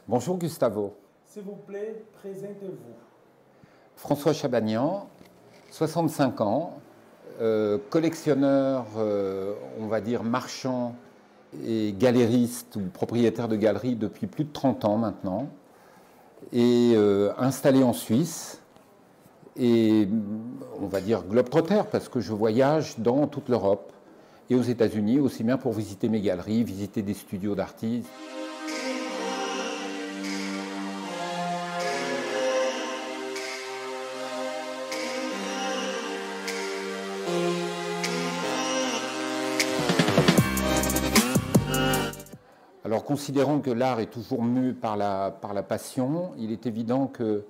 Bonjour Gustavo. S'il vous plaît, présentez-vous. François Chabagnan, 65 ans, collectionneur, on va dire marchand et galériste ou propriétaire de galerie depuis plus de 30 ans maintenant, et installé en Suisse, et on va dire globe-trotter parce que je voyage dans toute l'Europe et aux États-Unis, aussi bien pour visiter mes galeries, visiter des studios d'artistes. Alors, considérant que l'art est toujours mu par la passion, il est évident que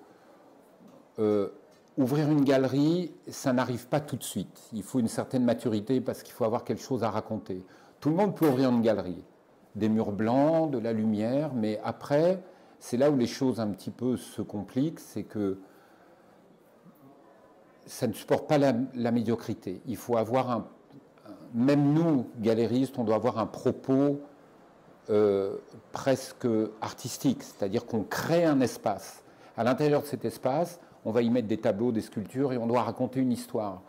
ouvrir une galerie, ça n'arrive pas tout de suite. Il faut une certaine maturité parce qu'il faut avoir quelque chose à raconter. Tout le monde peut ouvrir une galerie. Des murs blancs, de la lumière, mais après, c'est là où les choses un petit peu se compliquent, c'est que ça ne supporte pas la médiocrité. Il faut avoir même nous, galéristes, on doit avoir un propos presque artistique, c'est-à-dire qu'on crée un espace. À l'intérieur de cet espace, on va y mettre des tableaux, des sculptures et on doit raconter une histoire.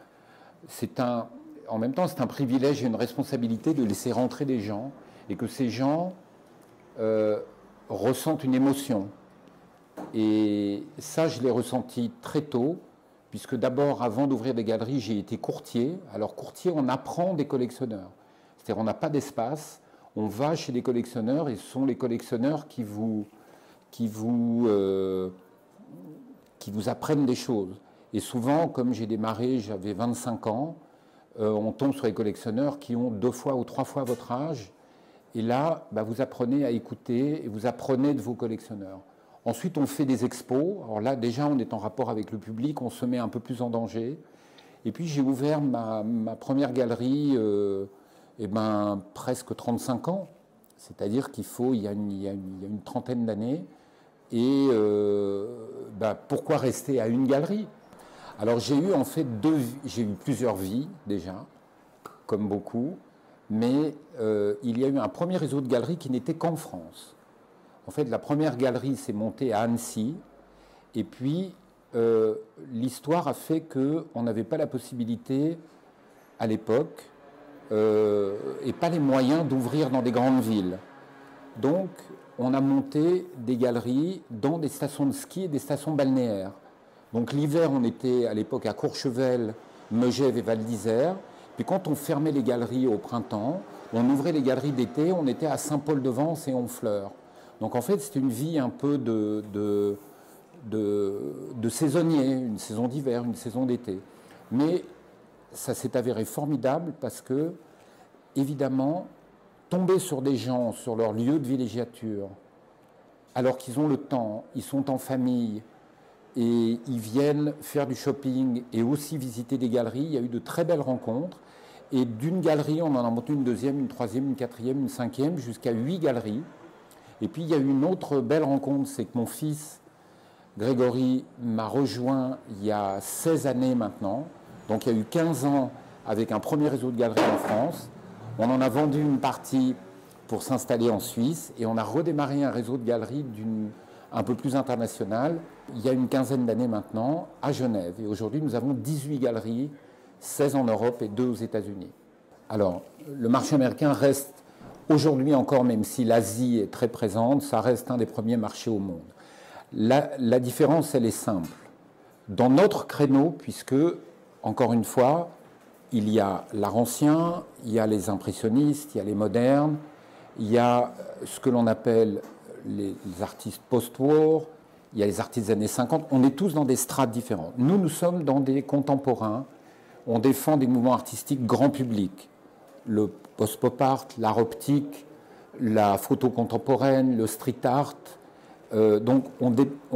En même temps, c'est un privilège et une responsabilité de laisser rentrer des gens et que ces gens ressentent une émotion. Et ça, je l'ai ressenti très tôt, puisque d'abord, avant d'ouvrir des galeries, j'ai été courtier. Alors, courtier, on apprend des collectionneurs. C'est-à-dire, on n'a pas d'espace. On va chez des collectionneurs et ce sont les collectionneurs qui vous apprennent des choses. Et souvent, comme j'ai démarré, j'avais 25 ans, on tombe sur les collectionneurs qui ont 2 fois ou 3 fois votre âge. Et là, vous apprenez à écouter et vous apprenez de vos collectionneurs. Ensuite, on fait des expos. Alors là, déjà, on est en rapport avec le public, on se met un peu plus en danger. Et puis, j'ai ouvert ma première galerie presque 35 ans. C'est-à-dire il y a une trentaine d'années. Et pourquoi rester à une galerie? Alors j'ai eu en fait plusieurs vies déjà, comme beaucoup, mais il y a eu un premier réseau de galeries qui n'était qu'en France. En fait, la première galerie s'est montée à Annecy, et puis l'histoire a fait qu'on n'avait pas la possibilité à l'époque et pas les moyens d'ouvrir dans des grandes villes. Donc, on a monté des galeries dans des stations de ski et des stations balnéaires. Donc l'hiver, on était à l'époque à Courchevel, Megève et Val d'Isère. Puis quand on fermait les galeries au printemps, on ouvrait les galeries d'été, on était à Saint-Paul-de-Vence et Honfleur. Donc en fait, c'était une vie un peu de saisonnier, une saison d'hiver, une saison d'été. Mais ça s'est avéré formidable parce que, évidemment, tomber sur des gens, sur leur lieu de villégiature, alors qu'ils ont le temps, ils sont en famille et ils viennent faire du shopping et aussi visiter des galeries. Il y a eu de très belles rencontres. Et d'une galerie, on en a monté une deuxième, une troisième, une quatrième, une cinquième, jusqu'à 8 galeries. Et puis il y a eu une autre belle rencontre, c'est que mon fils, Grégory, m'a rejoint il y a 16 années maintenant. Donc il y a eu 15 ans avec un premier réseau de galeries en France. On en a vendu une partie pour s'installer en Suisse et on a redémarré un réseau de galeries un peu plus international il y a une quinzaine d'années maintenant à Genève. Et aujourd'hui, nous avons 18 galeries, 16 en Europe et 2 aux États-Unis. Alors, le marché américain reste aujourd'hui encore, même si l'Asie est très présente, ça reste un des premiers marchés au monde. La différence, elle est simple. Dans notre créneau, puisque, encore une fois, il y a l'art ancien, il y a les impressionnistes, il y a les modernes, il y a ce que l'on appelle les artistes post-war, il y a les artistes des années 50. On est tous dans des strates différentes. Nous sommes dans des contemporains. On défend des mouvements artistiques grand public. Le post-pop art, l'art optique, la photo contemporaine, le street art. Donc on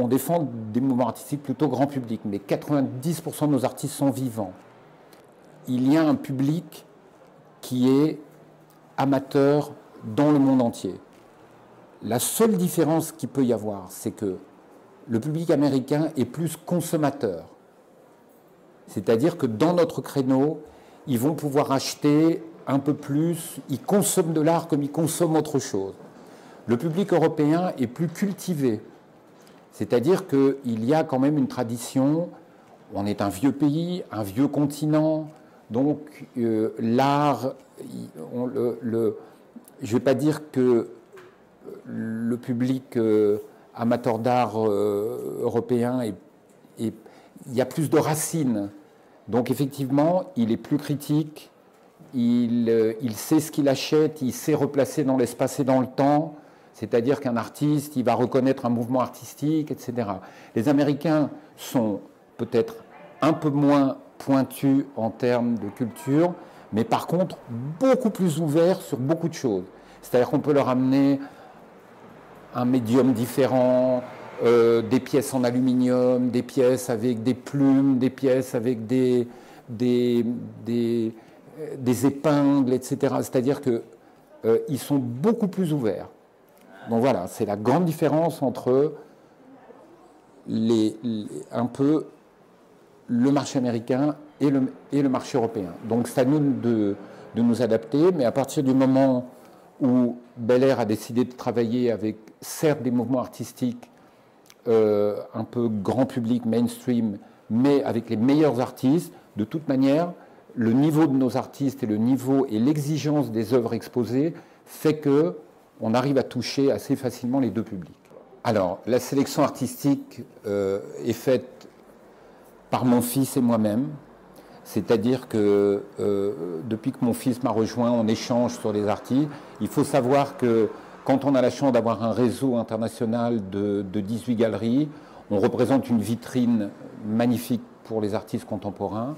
défend des mouvements artistiques plutôt grand public. Mais 90% de nos artistes sont vivants. Il y a un public qui est amateur dans le monde entier. La seule différence qu'il peut y avoir, c'est que le public américain est plus consommateur. C'est-à-dire que dans notre créneau, ils vont pouvoir acheter un peu plus, ils consomment de l'art comme ils consomment autre chose. Le public européen est plus cultivé. C'est-à-dire qu'il y a quand même une tradition, on est un vieux pays, un vieux continent, donc l'art, je ne vais pas dire que le public amateur d'art européen, il y a plus de racines. Donc effectivement, il est plus critique, il sait ce qu'il achète, il sait replacer dans l'espace et dans le temps. C'est-à-dire qu'un artiste, il va reconnaître un mouvement artistique, etc. Les Américains sont peut-être un peu moins pointus en termes de culture, mais par contre beaucoup plus ouverts sur beaucoup de choses. C'est-à-dire qu'on peut leur amener un médium différent, des pièces en aluminium, des pièces avec des plumes, des pièces avec des épingles, etc. C'est-à-dire qu'ils sont beaucoup plus ouverts. Donc voilà, c'est la grande différence entre un peu le marché américain et le marché européen. Donc c'est à nous de nous adapter, mais à partir du moment où Bel Air a décidé de travailler avec, certes, des mouvements artistiques un peu grand public, mainstream, mais avec les meilleurs artistes, de toute manière, le niveau de nos artistes et le niveau et l'exigence des œuvres exposées fait que on arrive à toucher assez facilement les deux publics. Alors, la sélection artistique est faite par mon fils et moi-même. C'est-à-dire que depuis que mon fils m'a rejoint, on échange sur les artistes. Il faut savoir que quand on a la chance d'avoir un réseau international de 18 galeries, on représente une vitrine magnifique pour les artistes contemporains.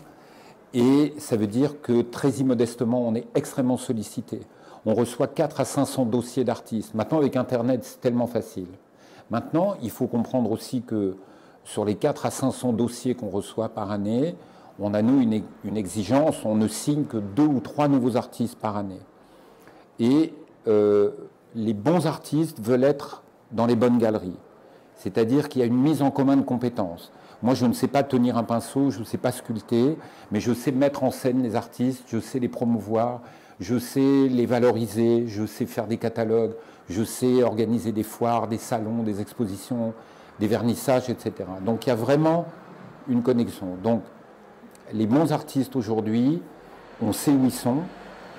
Et ça veut dire que très immodestement, on est extrêmement sollicité. On reçoit 400 à 500 dossiers d'artistes. Maintenant, avec Internet, c'est tellement facile. Maintenant, il faut comprendre aussi que sur les 400 à 500 dossiers qu'on reçoit par année, on a, nous, une exigence. On ne signe que 2 ou 3 nouveaux artistes par année. Et les bons artistes veulent être dans les bonnes galeries. C'est-à-dire qu'il y a une mise en commun de compétences. Moi, je ne sais pas tenir un pinceau, je ne sais pas sculpter, mais je sais mettre en scène les artistes, je sais les promouvoir, je sais les valoriser, je sais faire des catalogues, je sais organiser des foires, des salons, des expositions, des vernissages, etc. Donc il y a vraiment une connexion. Donc les bons artistes aujourd'hui, on sait où ils sont,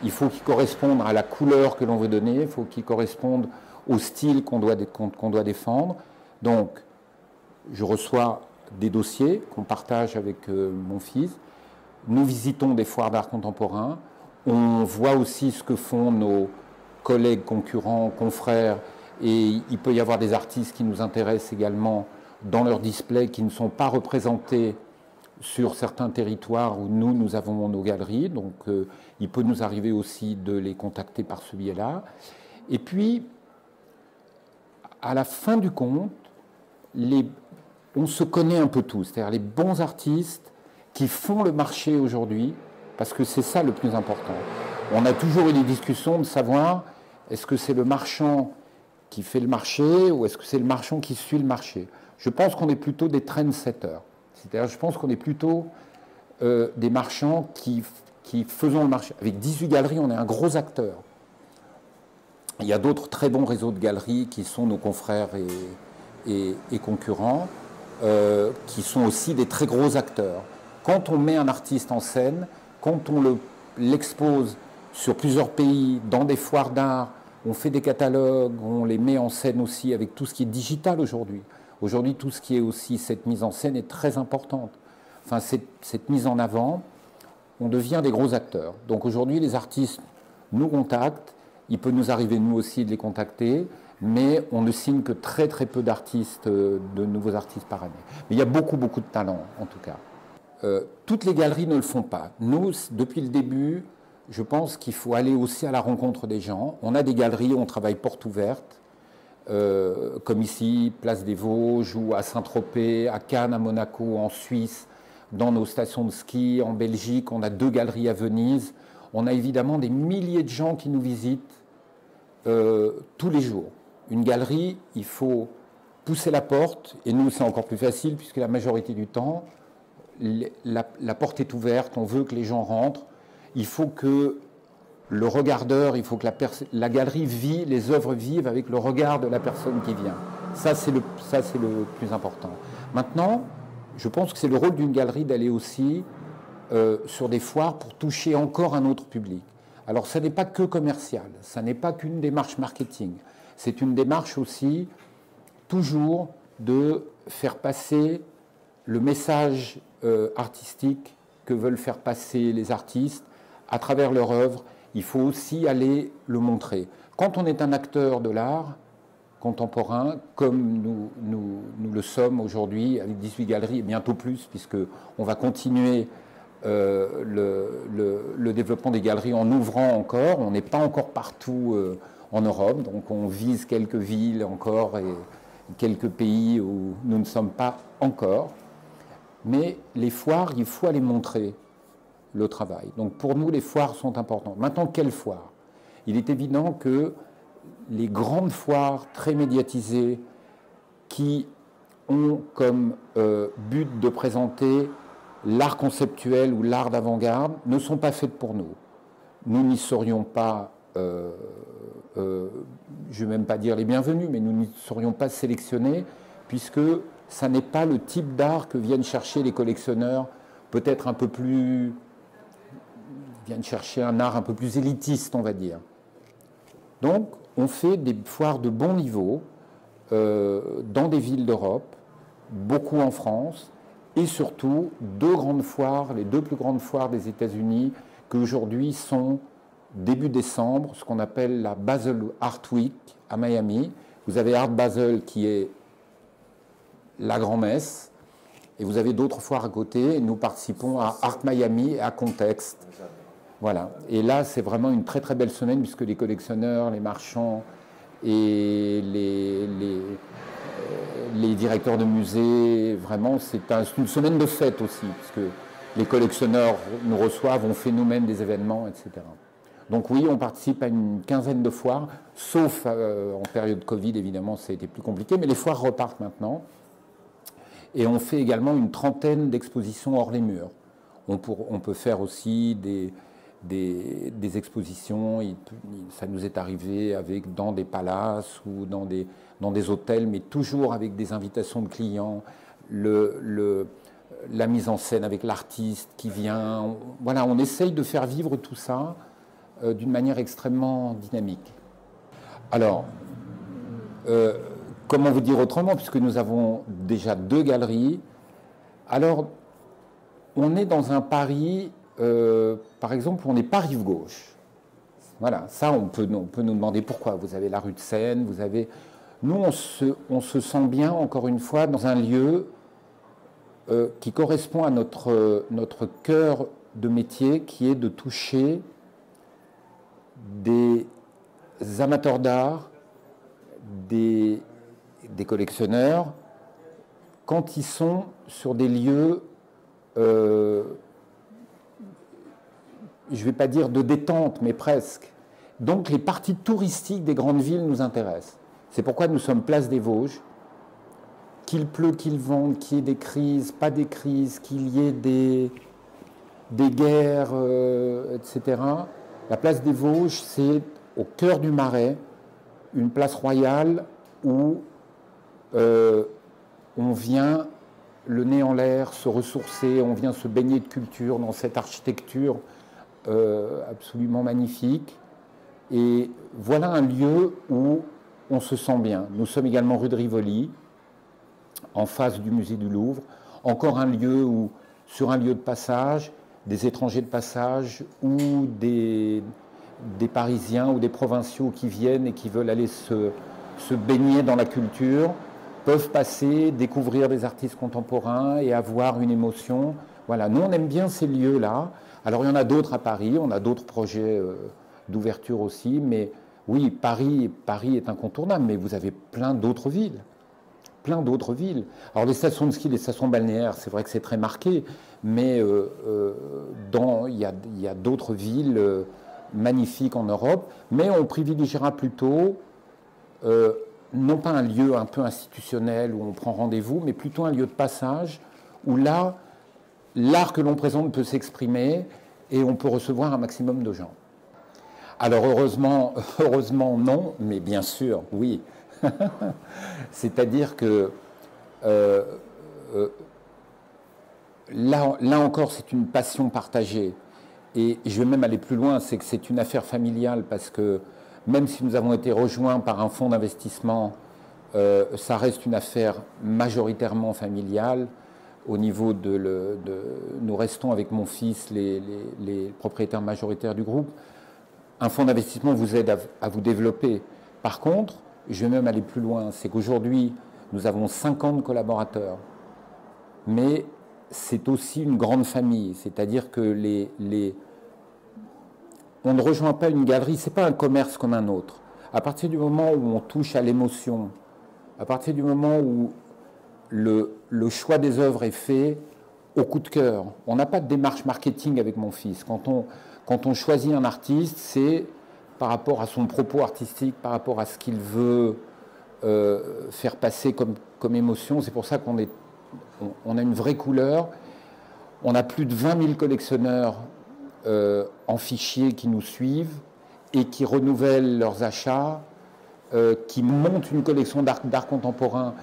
il faut qu'ils correspondent à la couleur que l'on veut donner, il faut qu'ils correspondent au style qu'on doit défendre. Donc je reçois des dossiers qu'on partage avec mon fils, nous visitons des foires d'art contemporain. On voit aussi ce que font nos collègues, concurrents, confrères, et il peut y avoir des artistes qui nous intéressent également dans leurs displays qui ne sont pas représentés sur certains territoires où nous avons nos galeries. Donc il peut nous arriver aussi de les contacter par ce biais-là. Et puis, à la fin du compte, on se connaît un peu tous, c'est-à-dire les bons artistes qui font le marché aujourd'hui, parce que c'est ça le plus important. On a toujours eu des discussions de savoir est-ce que c'est le marchand qui fait le marché ou est-ce que c'est le marchand qui suit le marché. Je pense qu'on est plutôt des trendsetters. C'est-à-dire je pense qu'on est plutôt des marchands qui faisons le marché. Avec 18 galeries, on est un gros acteur. Il y a d'autres très bons réseaux de galeries qui sont nos confrères et concurrents, qui sont aussi des très gros acteurs. Quand on met un artiste en scène, quand on l'expose sur plusieurs pays, dans des foires d'art, on fait des catalogues, on les met en scène aussi avec tout ce qui est digital aujourd'hui. Aujourd'hui, tout ce qui est aussi cette mise en scène est très importante. Enfin, cette mise en avant, on devient des gros acteurs. Donc aujourd'hui, les artistes nous contactent. Il peut nous arriver, nous aussi, de les contacter, mais on ne signe que très très peu d'artistes, de nouveaux artistes par année. Mais il y a beaucoup de talents, en tout cas. Toutes les galeries ne le font pas. Nous, depuis le début, je pense qu'il faut aller aussi à la rencontre des gens. On a des galeries où on travaille porte ouverte, comme ici, Place des Vosges, ou à Saint-Tropez, à Cannes, à Monaco, en Suisse, dans nos stations de ski, en Belgique. On a 2 galeries à Venise. On a évidemment des milliers de gens qui nous visitent tous les jours. Une galerie, il faut pousser la porte, et nous, c'est encore plus facile, puisque la majorité du temps, la porte est ouverte, on veut que les gens rentrent. Il faut que le regardeur, il faut que la galerie vit, les œuvres vivent avec le regard de la personne qui vient. Ça, c'est le plus important. Maintenant, je pense que c'est le rôle d'une galerie d'aller aussi sur des foires pour toucher encore un autre public. Alors, ça n'est pas que commercial, ça n'est pas qu'une démarche marketing. C'est une démarche aussi, toujours, de faire passer le message artistique que veulent faire passer les artistes à travers leur œuvre. Il faut aussi aller le montrer. Quand on est un acteur de l'art contemporain, comme nous le sommes aujourd'hui, avec 18 galeries, et bientôt plus, puisqu'on va continuer le développement des galeries en ouvrant encore. On n'est pas encore partout en Europe, donc on vise quelques villes encore et quelques pays où nous ne sommes pas encore. Mais les foires, il faut aller montrer le travail. Donc pour nous, les foires sont importantes. Maintenant, quelles foires? Il est évident que les grandes foires très médiatisées qui ont comme but de présenter l'art conceptuel ou l'art d'avant-garde ne sont pas faites pour nous. Nous n'y serions pas, je ne vais même pas dire les bienvenus, mais nous n'y serions pas sélectionnés puisque ça n'est pas le type d'art que viennent chercher les collectionneurs, peut-être un peu plus... viennent chercher un art un peu plus élitiste, on va dire. Donc, on fait des foires de bon niveau dans des villes d'Europe, beaucoup en France, et surtout deux grandes foires, les deux plus grandes foires des États-Unis, qui aujourd'hui sont début décembre, ce qu'on appelle la Basel Art Week à Miami. Vous avez Art Basel qui est la grand-messe, et vous avez d'autres foires à côté, et nous participons à Art Miami et à Context. Voilà. Et là, c'est vraiment une très très belle semaine, puisque les collectionneurs, les marchands et les directeurs de musées, vraiment, c'est une semaine de fête aussi, puisque les collectionneurs nous reçoivent, on fait nous-mêmes des événements, etc. Donc oui, on participe à une quinzaine de foires, sauf en période Covid, évidemment, ça a été plus compliqué, mais les foires repartent maintenant. Et on fait également une trentaine d'expositions hors les murs. On peut faire aussi des expositions, ça nous est arrivé dans des palaces ou dans des hôtels, mais toujours avec des invitations de clients, la mise en scène avec l'artiste qui vient. Voilà, on essaye de faire vivre tout ça d'une manière extrêmement dynamique. Alors, comment vous dire autrement, puisque nous avons déjà deux galeries. Alors, on est dans un Paris... par exemple, on n'est pas rive gauche. Voilà, ça, on peut nous demander pourquoi. Vous avez la rue de Seine, vous avez... Nous, on se sent bien, encore une fois, dans un lieu qui correspond à notre cœur de métier, qui est de toucher des amateurs d'art, des collectionneurs, quand ils sont sur des lieux... je ne vais pas dire de détente, mais presque. Donc les parties touristiques des grandes villes nous intéressent. C'est pourquoi nous sommes place des Vosges. Qu'il pleut, qu'il vente, qu'il y ait des crises, pas des crises, qu'il y ait des guerres, etc. La place des Vosges, c'est au cœur du Marais, une place royale où on vient le nez en l'air, se ressourcer, on vient se baigner de culture dans cette architecture absolument magnifique. Et voilà un lieu où on se sent bien. Nous sommes également rue de Rivoli, en face du musée du Louvre. Encore un lieu où, sur un lieu de passage, des étrangers de passage ou des Parisiens ou des provinciaux qui viennent et qui veulent aller se baigner dans la culture, peuvent passer, découvrir des artistes contemporains et avoir une émotion. Voilà, nous on aime bien ces lieux-là. Alors il y en a d'autres à Paris, on a d'autres projets d'ouverture aussi, mais oui, Paris est incontournable, mais vous avez plein d'autres villes. Plein d'autres villes. Alors les stations de ski, les stations balnéaires, c'est vrai que c'est très marqué, mais il y a d'autres villes magnifiques en Europe, mais on privilégiera plutôt non pas un lieu un peu institutionnel où on prend rendez-vous, mais plutôt un lieu de passage où là, l'art que l'on présente peut s'exprimer et on peut recevoir un maximum de gens. Alors heureusement, heureusement non, mais bien sûr, oui. C'est-à-dire que euh, euh, là encore, c'est une passion partagée. Et je vais même aller plus loin, c'est que c'est une affaire familiale parce que même si nous avons été rejoints par un fonds d'investissement, ça reste une affaire majoritairement familiale. Au niveau nous restons avec mon fils les propriétaires majoritaires du groupe. Un fonds d'investissement vous aide à vous développer. Par contre, je vais même aller plus loin, c'est qu'aujourd'hui, nous avons 50 collaborateurs, mais c'est aussi une grande famille, c'est-à-dire que on ne rejoint pas une galerie, ce n'est pas un commerce comme un autre. À partir du moment où on touche à l'émotion, à partir du moment où le choix des œuvres est fait au coup de cœur, on n'a pas de démarche marketing avec mon fils. Quand on choisit un artiste, c'est par rapport à son propos artistique, par rapport à ce qu'il veut faire passer comme émotion. C'est pour ça qu'on a une vraie couleur. On a plus de 20 000 collectionneurs en fichier qui nous suivent et qui renouvellent leurs achats, qui montent une collection d'art contemporain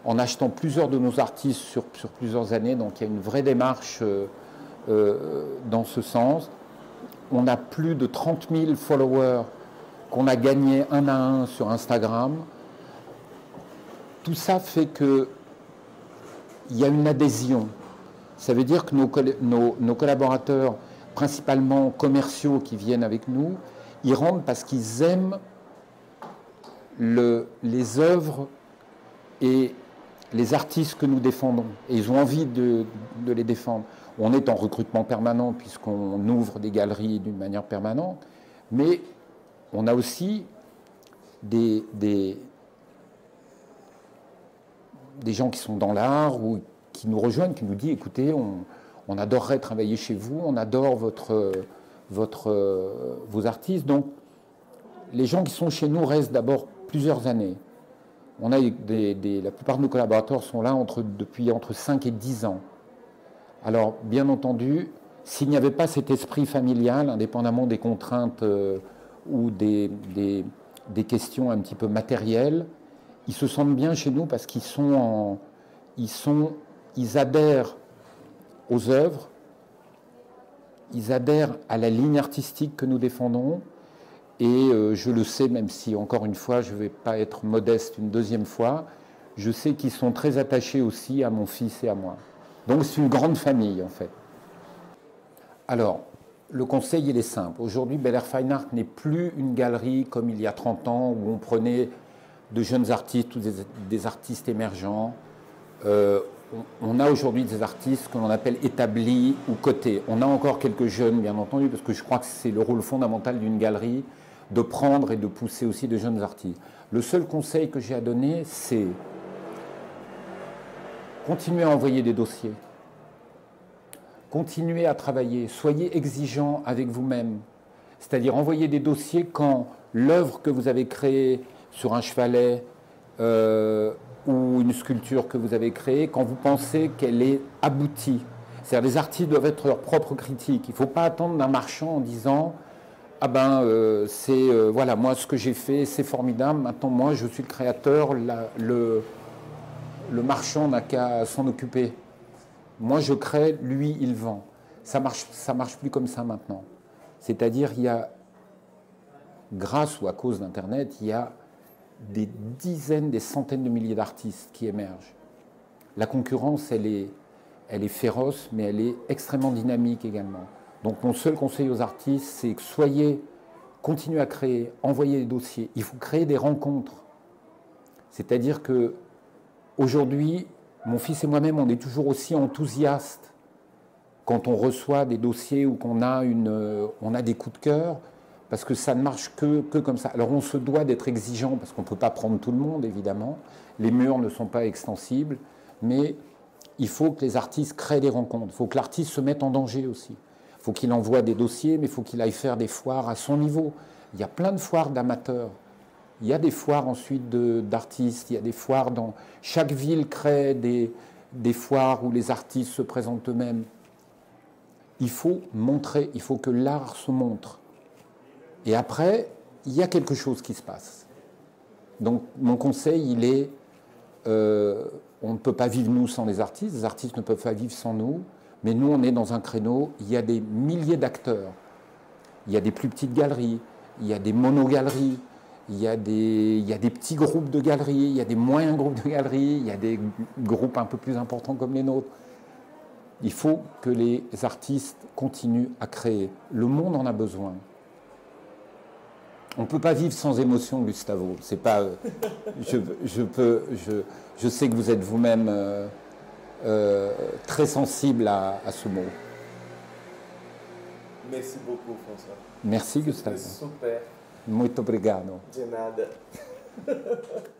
en achetant plusieurs de nos artistes sur plusieurs années. Donc il y a une vraie démarche dans ce sens. On a plus de 30 000 followers qu'on a gagnés un à un sur Instagram. Tout ça fait qu'il y a une adhésion. Ça veut dire que nos collaborateurs, principalement commerciaux qui viennent avec nous, ils rentrent parce qu'ils aiment les œuvres et les artistes que nous défendons. Et ils ont envie de les défendre. On est en recrutement permanent puisqu'on ouvre des galeries d'une manière permanente, mais on a aussi des gens qui sont dans l'art ou qui nous rejoignent, qui nous disent écoutez, on adorerait travailler chez vous, on adore vos artistes. Donc, les gens qui sont chez nous restent d'abord plusieurs années. On a la plupart de nos collaborateurs sont là depuis entre 5 et 10 ans. Alors, bien entendu, s'il n'y avait pas cet esprit familial, indépendamment des contraintes ou des questions un petit peu matérielles, ils se sentent bien chez nous parce ils adhèrent aux œuvres, ils adhèrent à la ligne artistique que nous défendons. Et je le sais, même si, encore une fois, je ne vais pas être modeste une deuxième fois, je sais qu'ils sont très attachés aussi à mon fils et à moi. Donc c'est une grande famille, en fait. Alors, le conseil, il est simple. Aujourd'hui, Bel Air Fine Art n'est plus une galerie comme il y a 30 ans, où on prenait de jeunes artistes ou des artistes émergents. On a aujourd'hui des artistes que l'on appelle établis ou cotés. On a encore quelques jeunes, bien entendu, parce que je crois que c'est le rôle fondamental d'une galerie, de prendre et de pousser aussi de jeunes artistes. Le seul conseil que j'ai à donner, c'est continuez à envoyer des dossiers, continuez à travailler, soyez exigeants avec vous-même. C'est-à-dire envoyer des dossiers quand l'œuvre que vous avez créée sur un chevalet ou une sculpture que vous avez créée, quand vous pensez qu'elle est aboutie. C'est-à-dire les artistes doivent être leurs propres critiques. Il ne faut pas attendre d'un marchand en disant « Ah ben, voilà, moi ce que j'ai fait, c'est formidable, maintenant moi je suis le créateur, le marchand n'a qu'à s'en occuper. Moi je crée, lui il vend. » Ça marche plus comme ça maintenant. C'est-à-dire il y a, grâce ou à cause d'Internet, il y a des dizaines, des centaines de milliers d'artistes qui émergent. La concurrence, elle est féroce, mais elle est extrêmement dynamique également. Donc mon seul conseil aux artistes, c'est que continuez à créer, envoyez des dossiers. Il faut créer des rencontres. C'est-à-dire que aujourd'hui, mon fils et moi-même, on est toujours aussi enthousiastes quand on reçoit des dossiers ou qu'on a des coups de cœur, parce que ça ne marche que comme ça. Alors on se doit d'être exigeant, parce qu'on ne peut pas prendre tout le monde, évidemment. Les murs ne sont pas extensibles, mais il faut que les artistes créent des rencontres. Il faut que l'artiste se mette en danger aussi. Il faut qu'il envoie des dossiers, mais il faut qu'il aille faire des foires à son niveau. Il y a plein de foires d'amateurs. Il y a des foires ensuite d'artistes. Il y a des foires dans... Chaque ville crée des foires où les artistes se présentent eux-mêmes. Il faut montrer, il faut que l'art se montre. Et après, il y a quelque chose qui se passe. Donc mon conseil, il est, on ne peut pas vivre nous sans les artistes ne peuvent pas vivre sans nous, mais nous on est dans un créneau, il y a des milliers d'acteurs, il y a des plus petites galeries, il y a des monogaleries, il y a des petits groupes de galeries, il y a des moyens groupes de galeries, il y a des groupes un peu plus importants comme les nôtres. Il faut que les artistes continuent à créer. Le monde en a besoin. On ne peut pas vivre sans émotion, Gustavo. C'est pas. Je sais que vous êtes vous-même très sensible à ce mot. Merci beaucoup, François. Merci, Gustavo. Super. Muito obrigado. De nada.